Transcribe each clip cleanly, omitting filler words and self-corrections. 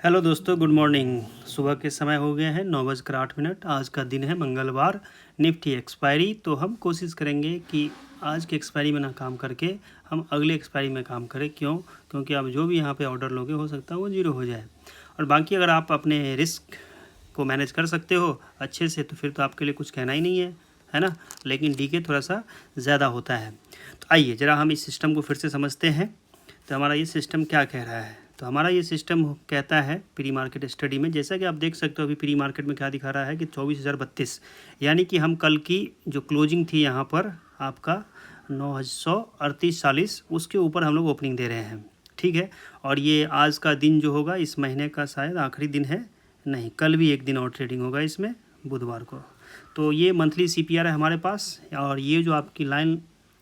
Hello दोस्तों, good morning. सुबह के समय हो गए हैं 9:08। आज का दिन है मंगलवार। निफ्टी एक्सपायरी, तो हम कोशिश करेंगे कि आज के एक्सपायरी में ना काम करके हम अगले एक्सपायरी में काम करें। क्योंकि आप जो भी यहाँ पे ऑर्डर लोगे हो सकता है वो जीरो हो जाए। और बाकी अगर आप अपने रिस्क को मैनेज कर सकते हो अच्छे से तो फिर तो आपके लिए कुछ कहना ही नहीं है ना। लेकिन डीके थोड़ा सा ज़्यादा होता है। तो आइए ज़रा हम इस सिस्टम को फिर से समझते हैं। तो हमारा ये सिस्टम क्या कह रहा है? तो हमारा ये सिस्टम कहता है प्री मार्केट स्टडी में, जैसा कि आप देख सकते हो अभी प्री मार्केट में क्या दिखा रहा है कि 24,032, यानी कि हम कल की जो क्लोजिंग थी यहाँ पर आपका 938.40, उसके ऊपर हम लोग ओपनिंग दे रहे हैं। ठीक है। और ये आज का दिन जो होगा इस महीने का शायद आखिरी दिन है, नहीं कल भी एक दिन और ट्रेडिंग होगा इसमें, बुधवार को। तो ये मंथली CPR है हमारे पास। और ये जो आपकी लाइन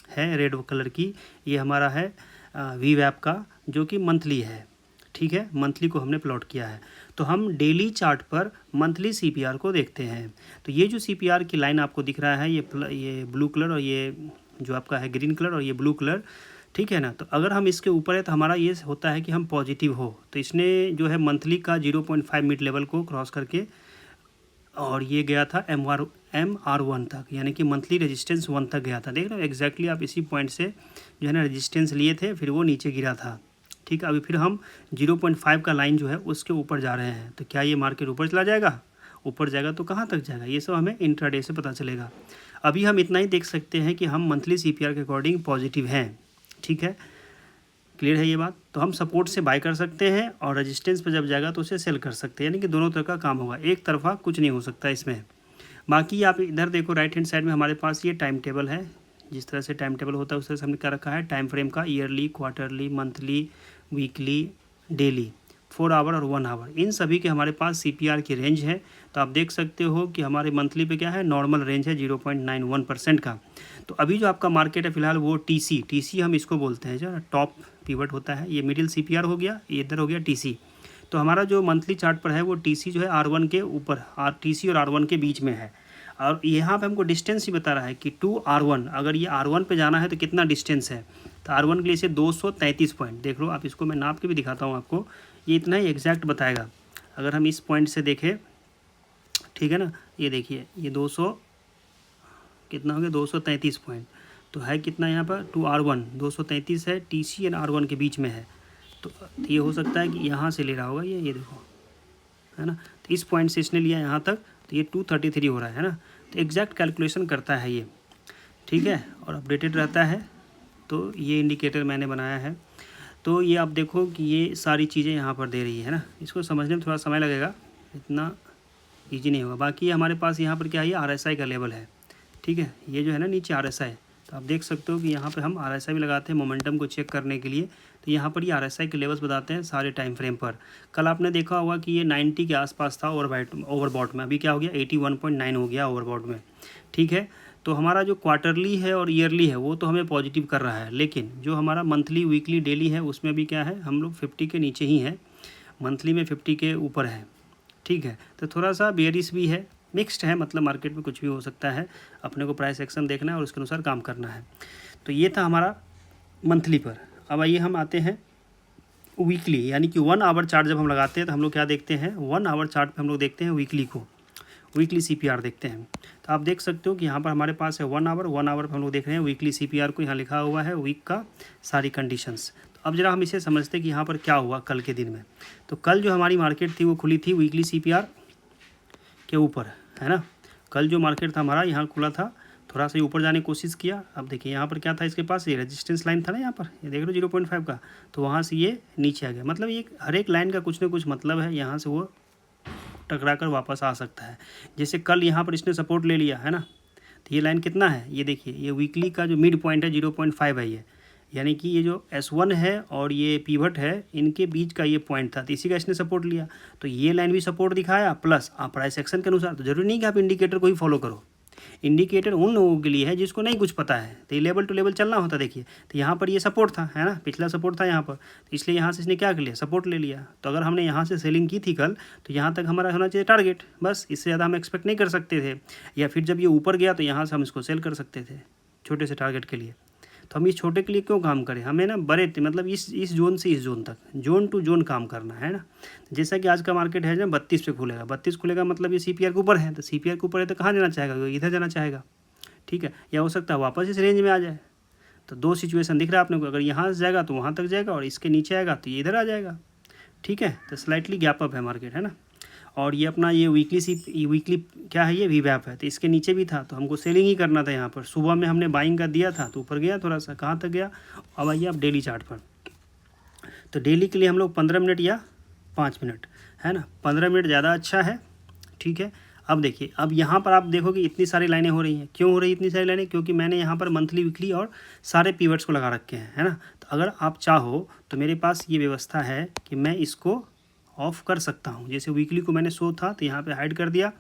है रेड कलर की, ये हमारा है VWAP का, जो कि मंथली है। ठीक है, मंथली को हमने प्लॉट किया है। तो हम डेली चार्ट पर मंथली CPR को देखते हैं। तो ये जो CPR की लाइन आपको दिख रहा है, ये ब्लू कलर और ये जो आपका है ग्रीन कलर और ये ब्लू कलर, ठीक है ना। तो अगर हम इसके ऊपर है तो हमारा ये होता है कि हम पॉजिटिव हो। तो इसने जो है मंथली का 0.5 मिड लेवल को क्रॉस करके और ये गया था MR1 तक, यानी कि मंथली रेजिस्टेंस 1 तक गया था। देख रहे हो एग्जैक्टली आप इसी पॉइंट से जो है ना रेजिस्टेंस लिए थे, फिर वो नीचे गिरा था। ठीक है, अभी फिर हम 0.5 का लाइन जो है उसके ऊपर जा रहे हैं। तो क्या ये मार्केट ऊपर चला जाएगा? ऊपर जाएगा तो कहाँ तक जाएगा, ये सब हमें इंट्राडे से पता चलेगा। अभी हम इतना ही देख सकते हैं कि हम मंथली CPR के अकॉर्डिंग पॉजिटिव हैं। ठीक है, क्लियर है ये बात। तो हम सपोर्ट से बाय कर सकते हैं और रेजिस्टेंस पर जब जाएगा तो उसे सेल कर सकते हैं, यानी कि दोनों तरह का काम होगा, एक तरफा कुछ नहीं हो सकता इसमें। बाकी आप इधर देखो राइट हैंड साइड में हमारे पास ये टाइम टेबल है। जिस तरह से टाइम टेबल होता है उस तरह से हमने क्या रखा है टाइम फ्रेम का, yearly, quarterly, monthly, weekly, daily, 4 hour और 1 आवर, इन सभी के हमारे पास CPR की रेंज है। तो आप देख सकते हो कि हमारे मंथली पे क्या है, नॉर्मल रेंज है 0.91% का। तो अभी जो आपका मार्केट है फिलहाल वो TC हम इसको बोलते हैं, जो टॉप पिवट होता है। ये मिडिल CPR हो गया, ये इधर हो गया TC। तो हमारा जो मंथली चार्ट पर है वो TC जो है R1 के ऊपर, TC और R1 के बीच में है। और यहाँ पे हमको डिस्टेंस ही बता रहा है कि टू R1, अगर ये R1 पे जाना है तो कितना डिस्टेंस है। तो R1 के लिए इसे 233 पॉइंट, देख लो आप, इसको मैं नाप के भी दिखाता हूँ आपको, ये इतना ही एग्जैक्ट बताएगा। अगर हम इस पॉइंट से देखें, ठीक है ना, ये देखिए ये 200 कितना हो गया, 233 पॉइंट। तो है कितना यहाँ पर, टू R1 233 है, TC एंड R1 के बीच में है। तो ये हो सकता है कि यहाँ से ले रहा होगा ये देखो, है ना। तो इस पॉइंट से इसने लिया यहाँ तक, तो ये 233 हो रहा है ना। तो एग्जैक्ट कैलकुलेशन करता है ये, ठीक है, और अपडेटेड रहता है। तो ये इंडिकेटर मैंने बनाया है। तो ये आप देखो कि ये सारी चीज़ें यहाँ पर दे रही है ना। इसको समझने में थोड़ा समय लगेगा, इतना ईजी नहीं होगा। बाकी हमारे पास यहाँ पर क्या है, ये RSI का लेवल है। ठीक है, ये जो है ना नीचे RSI, तो आप देख सकते हो कि यहाँ पे हम RSI भी लगाते हैं मोमेंटम को चेक करने के लिए। तो यहाँ पर ये RSI के लेवल्स बताते हैं सारे टाइम फ्रेम पर। कल आपने देखा होगा कि ये 90 के आसपास था ओवरबॉट में, अभी क्या हो गया 81.9 हो गया ओवरबॉट में। ठीक है, तो हमारा जो क्वार्टरली है और ईयरली है वो तो हमें पॉजिटिव कर रहा है, लेकिन जो हमारा मंथली, वीकली, डेली है उसमें भी क्या है, हम लोग 50 के नीचे ही हैं। मंथली में 50 के ऊपर है। ठीक है, तो थोड़ा सा बेयरिश भी है, मिक्स्ड है, मतलब मार्केट में कुछ भी हो सकता है। अपने को प्राइस एक्शन देखना है और उसके अनुसार काम करना है। तो ये था हमारा मंथली पर। अब आइए हम आते हैं वीकली, यानी कि 1 आवर चार्ट जब हम लगाते हैं तो हम लोग क्या देखते हैं, 1 आवर चार्ट पे हम लोग देखते हैं वीकली को, वीकली CPR देखते हैं। तो आप देख सकते हो कि यहाँ पर हमारे पास है 1 आवर पर हम लोग देख रहे हैं वीकली CPR को, यहाँ लिखा हुआ है वीक का सारी कंडीशंस। तो अब जरा हम इसे समझते हैं कि यहाँ पर क्या हुआ कल के दिन में। तो कल जो हमारी मार्केट थी वो खुली थी वीकली CPR के ऊपर, है ना। कल जो मार्केट था हमारा यहाँ खुला था, थोड़ा सा ऊपर जाने की कोशिश किया। अब देखिए यहाँ पर क्या था, इसके पास ये रेजिस्टेंस लाइन था ना, यहाँ पर ये देख लो 0.5 का, तो वहाँ से ये नीचे आ गया। मतलब ये हर एक लाइन का कुछ ना कुछ मतलब है, यहाँ से वो टकरा कर वापस आ सकता है। जैसे कल यहाँ पर इसने सपोर्ट ले लिया है ना, तो ये लाइन कितना है, ये देखिए ये वीकली का जो मिड पॉइंट है 0.5 है ये, यानी कि ये जो S1 है और ये पिवट है इनके बीच का ये पॉइंट था, तो इसी का इसने सपोर्ट लिया। तो ये लाइन भी सपोर्ट दिखाया, प्लस आप प्राइस एक्शन के अनुसार, तो जरूरी नहीं कि आप इंडिकेटर को ही फॉलो करो। इंडिकेटर उन लोगों के लिए है जिसको नहीं कुछ पता है, तो ये लेवल टू लेवल चलना होता। देखिए तो यहाँ पर ये सपोर्ट था, है ना, पिछला सपोर्ट था यहाँ पर, तो इसलिए यहाँ से इसने क्या कर लिया, सपोर्ट ले लिया। तो अगर हमने यहाँ से सेलिंग की थी कल, तो यहाँ तक हमारा होना चाहिए टारगेट, बस इससे ज़्यादा हम एक्सपेक्ट नहीं कर सकते थे। या फिर जब ये ऊपर गया तो यहाँ से हम इसको सेल कर सकते थे छोटे से टारगेट के लिए। तो हम इस छोटे के लिए क्यों काम करें, हमें ना बड़े मतलब इस जोन से इस जोन तक, जोन टू जोन काम करना है ना। जैसा कि आज का मार्केट है ना 32 पे खुलेगा, 32 खुलेगा मतलब ये CPR के ऊपर है, तो CPR के ऊपर है तो कहाँ जाना चाहेगा, इधर जाना चाहेगा, ठीक है। या हो सकता है वापस इस रेंज में आ जाए। तो दो सिचुएशन दिख रहा है आपने को, अगर यहाँ से जाएगा तो वहाँ तक जाएगा, और इसके नीचे आएगा तो ये इधर आ जाएगा, ठीक है। तो स्लाइटली गैप अप है मार्केट, है ना। और ये अपना ये वीकली क्या है, ये VWAP है, तो इसके नीचे भी था तो हमको सेलिंग ही करना था। यहाँ पर सुबह में हमने बाइंग का दिया था तो ऊपर गया थोड़ा सा, कहाँ तक गया। अब आइए आप डेली चार्ट पर। तो डेली के लिए हम लोग 15 मिनट या 5 मिनट, है ना, 15 मिनट ज़्यादा अच्छा है, ठीक है। अब देखिए, अब यहाँ पर आप देखोगे इतनी सारी लाइनें हो रही हैं, क्यों हो रही है इतनी सारी लाइनें, क्योंकि मैंने यहाँ पर मंथली वीकली और सारे पीवर्ड्स को लगा रखे हैं, है ना। तो अगर आप चाहो तो मेरे पास ये व्यवस्था है कि मैं इसको ऑफ़ कर सकता हूँ। जैसे वीकली को मैंने शो था तो यहाँ पे हाइड कर दिया,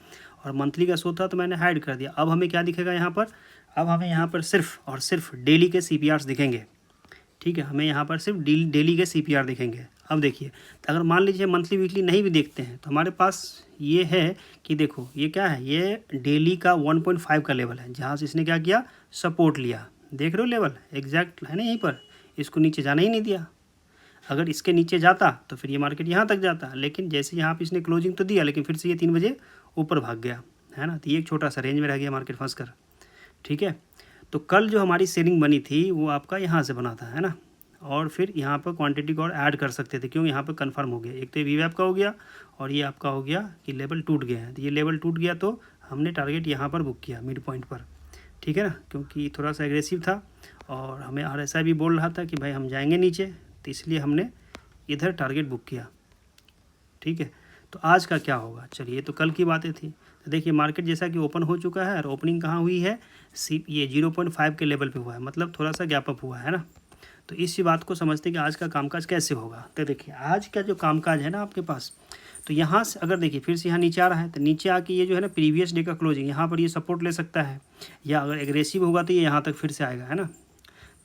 और मंथली का शो था तो मैंने हाइड कर दिया। अब हमें क्या दिखेगा यहाँ पर, अब हमें यहाँ पर सिर्फ और सिर्फ डेली के CPRs दिखेंगे, ठीक है। हमें यहाँ पर सिर्फ डेली के CPR दिखेंगे। अब देखिए, तो अगर मान लीजिए मंथली वीकली नहीं भी देखते हैं तो हमारे पास ये है कि देखो ये क्या है, ये डेली का 1.5 का लेवल है, जहाँ से इसने क्या किया, सपोर्ट लिया। देख रहे हो लेवल एग्जैक्ट है ना, यहीं पर इसको नीचे जाने ही नहीं दिया। अगर इसके नीचे जाता तो फिर ये मार्केट यहाँ तक जाता, लेकिन जैसे यहाँ पे इसने क्लोजिंग तो दिया, लेकिन फिर से ये 3 बजे ऊपर भाग गया, है ना। तो ये एक छोटा सा रेंज में रह गया मार्केट फंस कर, ठीक है। तो कल जो हमारी सेलिंग बनी थी वो आपका यहाँ से बना था, है ना। और फिर यहाँ पर क्वांटिटी को और ऐड कर सकते थे, क्यों, यहाँ पर कंफर्म हो गया। एक तो VWAP का हो गया, और ये आपका हो गया कि लेवल टूट गया है। तो ये लेवल टूट गया तो हमने टारगेट यहाँ पर बुक किया मिड पॉइंट पर, ठीक है ना, क्योंकि थोड़ा सा एग्रेसिव था और हमें RSI भी बोल रहा था कि भाई हम जाएंगे नीचे, तो इसलिए हमने इधर टारगेट बुक किया, ठीक है। तो आज का क्या होगा, चलिए ये तो कल की बातें थी। तो देखिए मार्केट जैसा कि ओपन हो चुका है, और ओपनिंग कहाँ हुई है, ये 0.5 के लेवल पे हुआ है, मतलब थोड़ा सा गैप अप हुआ है ना। तो इसी बात को समझते कि आज का कामकाज कैसे होगा। तो देखिए आज का जो कामकाज है ना आपके पास, तो यहाँ से अगर देखिए फिर से यहाँ नीचे आ रहा है, तो नीचे आके ये जो है ना प्रीवियस डे का क्लोजिंग, यहाँ पर ये सपोर्ट ले सकता है, या अगर एग्रेसिव होगा तो ये यहाँ तक फिर से आएगा, है ना।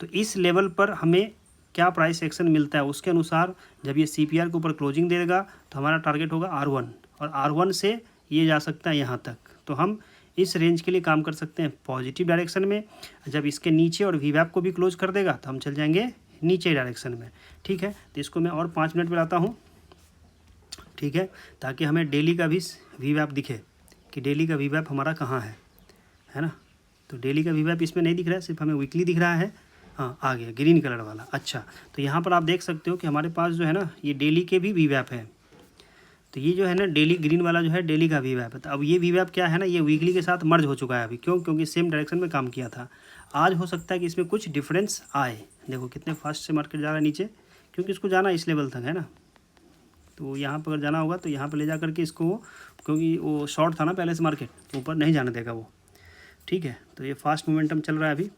तो इस लेवल पर हमें क्या प्राइस एक्शन मिलता है उसके अनुसार जब ये CPR के ऊपर क्लोजिंग देगा तो हमारा टारगेट होगा R1, और R1 से ये जा सकता है यहाँ तक। तो हम इस रेंज के लिए काम कर सकते हैं पॉजिटिव डायरेक्शन में। जब इसके नीचे और VWAP को भी क्लोज कर देगा तो हम चल जाएंगे नीचे डायरेक्शन में, ठीक है। तो इसको मैं और 5 मिनट पर लाता हूँ, ठीक है, ताकि हमें डेली का भी VWAP दिखे कि डेली का VWAP हमारा कहाँ है ना। तो डेली का VWAP इसमें नहीं दिख रहा है, सिर्फ हमें वीकली दिख रहा है। हाँ आ गया ग्रीन कलर वाला, अच्छा। तो यहाँ पर आप देख सकते हो कि हमारे पास जो है ना ये डेली के भी VWAP है। तो ये जो है ना डेली ग्रीन वाला जो है डेली का VWAP है। तो अब ये VWAP क्या है ना, ये वीकली के साथ मर्ज हो चुका है अभी, क्यों, क्योंकि सेम डायरेक्शन में काम किया था। आज हो सकता है कि इसमें कुछ डिफरेंस आए। देखो कितने फास्ट से मार्केट जा रहा है नीचे, क्योंकि इसको जाना इस लेवल तक, है ना। तो यहाँ पर अगर जाना होगा तो यहाँ पर ले जा करके इसको, क्योंकि वो शॉर्ट था ना पहले से मार्केट, ऊपर नहीं जाने देगा वो, ठीक है। तो ये फास्ट मोमेंटम चल रहा है अभी,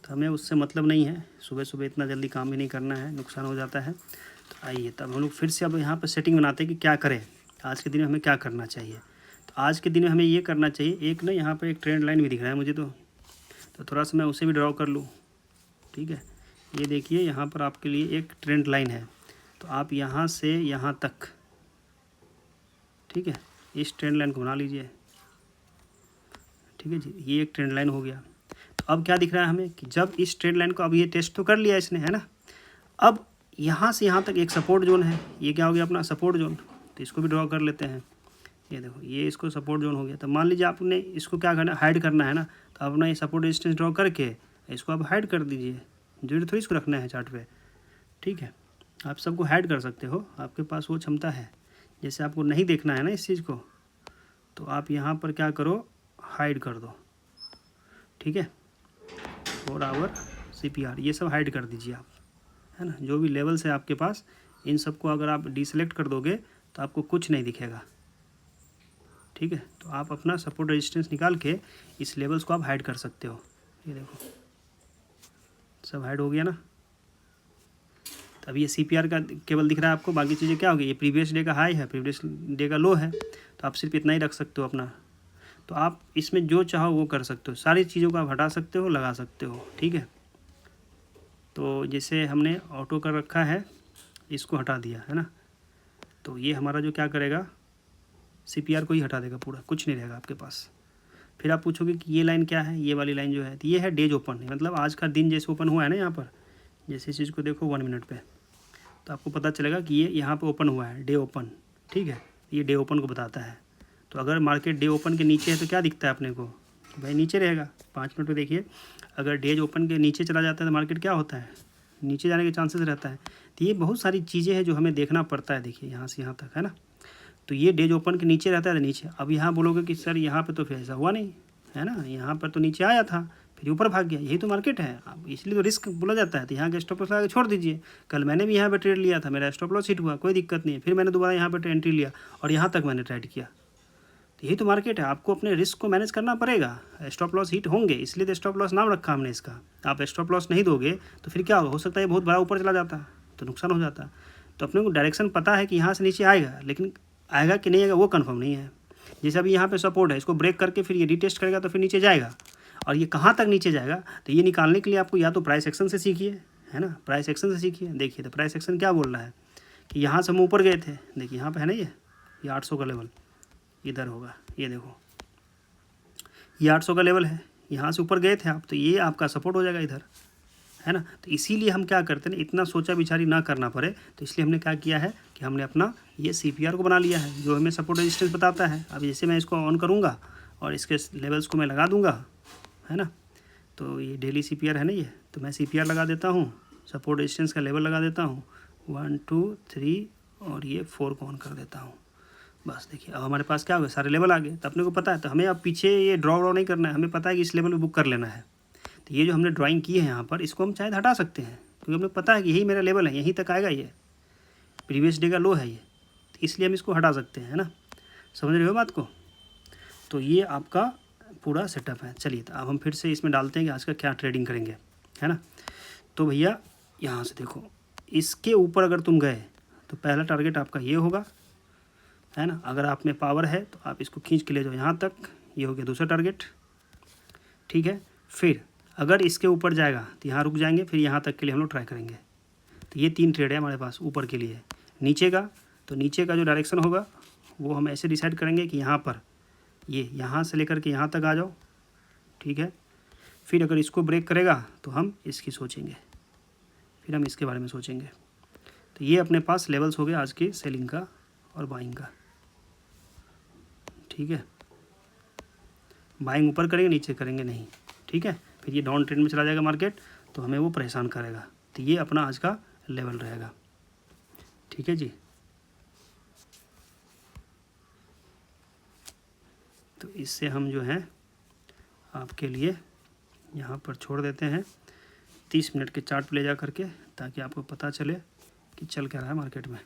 तो हमें उससे मतलब नहीं है। सुबह सुबह इतना जल्दी काम भी नहीं करना है, नुकसान हो जाता है। तो आइए तब हम लोग फिर से अब यहाँ पर सेटिंग बनाते हैं कि क्या करें, आज के दिन में हमें क्या करना चाहिए। तो आज के दिन में हमें ये करना चाहिए, एक ना यहाँ पर एक ट्रेंड लाइन भी दिख रहा है मुझे, तो थोड़ा सा मैं उसे भी ड्रॉ कर लूँ, ठीक है। ये देखिए यहाँ पर आपके लिए एक ट्रेंड लाइन है, तो आप यहाँ से यहाँ तक, ठीक है, इस ट्रेंड लाइन को बना लीजिए, ठीक है जी। ये एक ट्रेंड लाइन हो गया। तो अब क्या दिख रहा है हमें कि जब इस ट्रेंड लाइन को, अब ये टेस्ट तो कर लिया इसने, है ना। अब यहाँ से यहाँ तक एक सपोर्ट जोन है, ये क्या हो गया अपना सपोर्ट जोन। तो इसको भी ड्रॉ कर लेते हैं, ये देखो ये इसको सपोर्ट जोन हो गया। तो मान लीजिए आपने इसको क्या करना, हाइड करना है ना, तो अपना ये सपोर्ट रेजिस्टेंस ड्रॉ करके इसको आप हाइड कर दीजिए, जरूरी थोड़ी इसको रखना है चार्ट पे, ठीक है। आप सबको हाइड कर सकते हो, आपके पास वो क्षमता है। जैसे आपको नहीं देखना है ना इस चीज़ को, तो आप यहाँ पर क्या करो, हाइड कर दो, ठीक है। 4 आवर CPR ये सब हाइड कर दीजिए आप, है ना। जो भी लेवल्स है आपके पास, इन सबको अगर आप डिसेलेक्ट कर दोगे तो आपको कुछ नहीं दिखेगा, ठीक है। तो आप अपना सपोर्ट रेजिस्टेंस निकाल के इस लेवल्स को आप हाइड कर सकते हो। ये देखो सब हाइड हो गया ना। तो अब ये CPR का केवल दिख रहा है आपको, बाकी चीज़ें क्या होगी, ये प्रीवियस डे का हाई है, प्रीवियस डे का लो है, तो आप सिर्फ इतना ही रख सकते हो अपना। तो आप इसमें जो चाहो वो कर सकते हो, सारी चीज़ों को आप हटा सकते हो, लगा सकते हो, ठीक है। तो जैसे हमने ऑटो कर रखा है, इसको हटा दिया है ना, तो ये हमारा जो क्या करेगा, CPR को ही हटा देगा पूरा, कुछ नहीं रहेगा आपके पास। फिर आप पूछोगे कि ये लाइन क्या है, ये वाली लाइन जो है, तो ये है डेज ओपन, मतलब आज का दिन जैसे ओपन हुआ है ना यहाँ पर, जैसे इस चीज़ को देखो 1 मिनट पे, तो आपको पता चलेगा कि ये यहाँ पे ओपन हुआ है, डे ओपन, ठीक है, ये डे ओपन को बताता है। तो अगर मार्केट डे ओपन के नीचे है तो क्या दिखता है अपने को, भाई नीचे रहेगा। 5 मिनट पे देखिए, अगर डेज ओपन के नीचे चला जाता है तो मार्केट क्या होता है, नीचे जाने के चांसेस रहता है। तो ये बहुत सारी चीज़ें हैं जो हमें देखना पड़ता है, देखिए यहाँ से यहाँ तक है ना। तो ये डेज ओपन के नीचे रहता है तो नीचे, अब यहाँ बोलोगे कि सर यहाँ पे तो फिर ऐसा हुआ नहीं है ना, यहाँ पर तो नीचे आया था फिर ऊपर भाग गया, यही तो मार्केट है, अब इसलिए तो रिस्क बोला जाता है। तो यहाँ का स्टॉप लॉस लगा के छोड़ दीजिए। कल मैंने भी यहाँ पे ट्रेड लिया था, मेरा स्टॉप लॉस हिट हुआ, कोई दिक्कत नहीं है, फिर मैंने दोबारा यहाँ पर एंट्री लिया और यहाँ तक मैंने ट्रेड किया। तो यही तो मार्केट है, आपको अपने रिस्क को मैनेज करना पड़ेगा। स्टॉप लॉस हिट होंगे, इसलिए तो स्टॉप लॉस नाम रखा हमने इसका। आप स्टॉप लॉस नहीं दोगे तो फिर क्या हो सकता है, बहुत बड़ा ऊपर चला जाता तो नुकसान हो जाता। तो अपने को डायरेक्शन पता है कि यहाँ से नीचे आएगा, लेकिन आएगा कि नहीं आएगा वो कंफर्म नहीं है। जैसे अभी यहाँ पे सपोर्ट है, इसको ब्रेक करके फिर ये रीटेस्ट करेगा तो फिर नीचे जाएगा, और ये कहाँ तक नीचे जाएगा, तो ये निकालने के लिए आपको या तो प्राइस एक्शन से सीखिए, है ना, प्राइस एक्शन से सीखिए। देखिए तो प्राइस एक्शन क्या बोल रहा है कि यहाँ से हम ऊपर गए थे, देखिए यहाँ पे है ना, ये 800 का लेवल इधर होगा, ये देखो ये 800 का लेवल है, यहाँ से ऊपर गए थे आप, तो ये आपका सपोर्ट हो जाएगा इधर, है ना। तो इसीलिए हम क्या करते हैं, इतना सोचा विचारी ना करना पड़े, तो इसलिए हमने क्या किया है कि हमने अपना ये CPR को बना लिया है, जो हमें सपोर्ट रेजिस्टेंस बताता है। अब जैसे मैं इसको ऑन करूँगा और इसके लेवल्स को मैं लगा दूँगा, है ना, तो ये डेली CPR है ना ये, तो मैं CPR लगा देता हूँ, सपोर्ट रेजिस्टेंस का लेवल लगा देता हूँ 1 2 3 और ये 4 को ऑन कर देता हूँ। बस देखिए अब हमारे पास क्या हो गया, सारे लेवल आ गए। तो अपने को पता है, तो हमें अब पीछे ये ड्रॉ नहीं करना है, हमें पता है कि इस लेवल पे बुक कर लेना है। तो ये जो हमने ड्राइंग की है यहाँ पर, इसको हम चाहे हटा सकते हैं, क्योंकि हमें पता है कि यही मेरा लेवल है, यहीं तक आएगा, ये प्रीवियस डे का लो है ये, तो इसलिए हम इसको हटा सकते हैं, है ना। समझ रहे हो बात को। तो ये आपका पूरा सेटअप है। चलिए तो अब हम फिर से इसमें डालते हैं कि आज का क्या ट्रेडिंग करेंगे, है ना। तो भैया यहाँ से देखो, इसके ऊपर अगर तुम गए तो पहला टारगेट आपका ये होगा, है ना। अगर आप में पावर है तो आप इसको खींच के ले जाओ यहाँ तक, ये हो गया दूसरा टारगेट, ठीक है। फिर अगर इसके ऊपर जाएगा तो यहाँ रुक जाएंगे, फिर यहाँ तक के लिए हम लोग ट्राई करेंगे। तो ये 3 ट्रेड है हमारे पास ऊपर के लिए। नीचे का, तो नीचे का जो डायरेक्शन होगा वो हम ऐसे डिसाइड करेंगे कि यहाँ पर ये यहाँ से लेकर के यहाँ तक आ जाओ, ठीक है। फिर अगर इसको ब्रेक करेगा तो हम इसकी सोचेंगे, फिर हम इसके बारे में सोचेंगे। तो ये अपने पास लेवल्स हो गए आज की सेलिंग का और बाइंग का, ठीक है। बाइंग ऊपर करेंगे, नीचे करेंगे नहीं, ठीक है। फिर ये डाउन ट्रेंड में चला जाएगा मार्केट, तो हमें वो परेशान करेगा। तो ये अपना आज का लेवल रहेगा, ठीक है जी। तो इससे हम जो है आपके लिए यहाँ पर छोड़ देते हैं 30 मिनट के चार्ट पे ले जा करके, ताकि आपको पता चले कि चल क्या रहा है मार्केट में।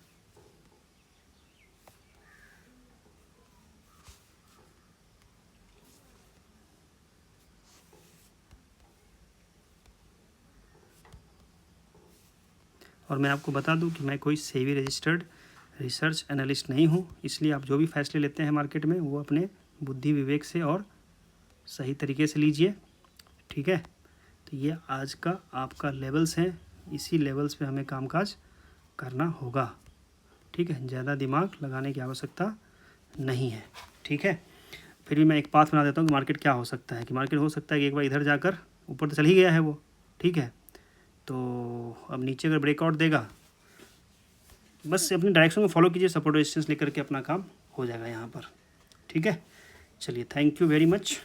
और मैं आपको बता दूं कि मैं कोई सेबी रजिस्टर्ड रिसर्च एनालिस्ट नहीं हूं, इसलिए आप जो भी फैसले लेते हैं मार्केट में वो अपने बुद्धि विवेक से और सही तरीके से लीजिए, ठीक है। तो ये आज का आपका लेवल्स हैं, इसी लेवल्स पे हमें कामकाज करना होगा, ठीक है। ज़्यादा दिमाग लगाने की आवश्यकता नहीं है, ठीक है। फिर भी मैं एक पाथ बना देता हूँ कि मार्केट क्या हो सकता है, कि मार्केट हो सकता है कि एक बार इधर जाकर ऊपर तो चल ही गया है वो, ठीक है। तो अब नीचे अगर ब्रेकआउट देगा, बस अपनी डायरेक्शन को फॉलो कीजिए, सपोर्ट रेजिस्टेंस लेकर के अपना काम हो जाएगा यहाँ पर, ठीक है। चलिए, थैंक यू वेरी मच।